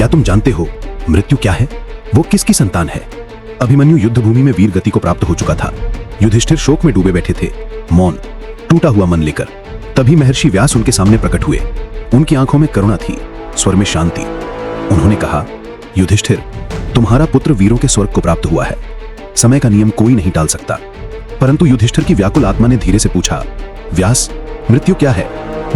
क्या तुम जानते हो मृत्यु क्या है? वो किसकी संतान है? अभिमन्यु युद्ध भूमि में वीर गति को प्राप्त हो चुका था। युधिष्ठिर शोक में डूबे बैठे थे, मौन, टूटा हुआ मन लेकर। तभी महर्षि व्यास उनके सामने प्रकट हुए। उनकी आंखों में करुणा थी, स्वर में शांति। उन्होंने कहा, युधिष्ठिर, तुम्हारा पुत्र वीरों के स्वर्ग को प्राप्त हुआ है। समय का नियम कोई नहीं टाल सकता। परंतु युधिष्ठिर की व्याकुल आत्मा ने धीरे से पूछा, व्यास, मृत्यु क्या है?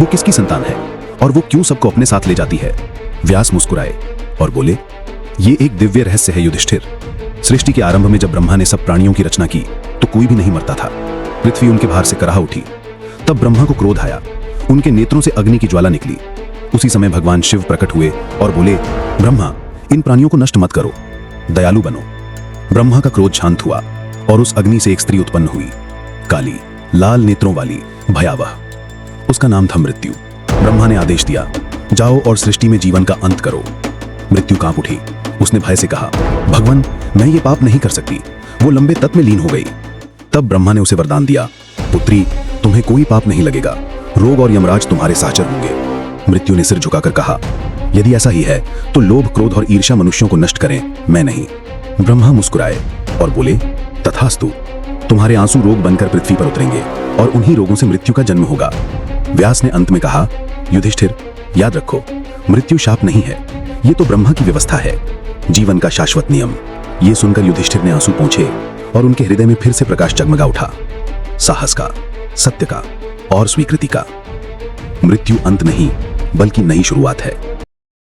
वो किसकी संतान है और वो क्यों सबको अपने साथ ले जाती है? व्यास मुस्कुराए और बोले, ये एक दिव्य रहस्य है युधिष्ठिर। सृष्टि के आरंभ में जब ब्रह्मा ने सब प्राणियों की रचना की तो कोई भी नहीं मरता था। पृथ्वी उनके भार से कराह उठी। तब ब्रह्मा को क्रोध आया, उनके नेत्रों से अग्नि की ज्वाला निकली। उसी समय भगवान शिव प्रकट हुए और बोले, ब्रह्मा, इन प्राणियों को नष्ट मत करो, दयालु बनो। ब्रह्मा का क्रोध शांत हुआ और उस अग्नि से एक स्त्री उत्पन्न हुई, काली, लाल नेत्रों वाली, भयावह। उसका नाम था मृत्यु। ब्रह्मा ने आदेश दिया, जाओ और सृष्टि में जीवन का अंत करो। मृत्यु कांप उठी। उसने भय से कहा, भगवान, मैं ये पाप नहीं कर सकती। वो लंबे तप में लीन हो गई। तब ब्रह्मा ने उसे वरदान दिया, पुत्री, तुम्हें कोई पाप नहीं लगेगा। रोग और यमराज तुम्हारे सहचर होंगे। मृत्यु ने सिर झुकाकर कहा, यदि ऐसा ही है तो लोभ, क्रोध और ईर्ष्या मनुष्यों को नष्ट करें, मैं नहीं। ब्रह्मा मुस्कुराए और बोले, तथास्तु। तुम्हारे आंसू रोग बनकर पृथ्वी पर उतरेंगे और उन्हीं रोगों से मृत्यु का जन्म होगा। व्यास ने अंत में कहा, युधिष्ठिर, याद रखो, मृत्यु शाप नहीं है, ये तो ब्रह्मा की व्यवस्था है, जीवन का शाश्वत नियम। ये सुनकर युधिष्ठिर ने आंसू पोंछे और उनके हृदय में फिर से प्रकाश जगमगा उठा, साहस का, सत्य का और स्वीकृति का। मृत्यु अंत नहीं बल्कि नई शुरुआत है।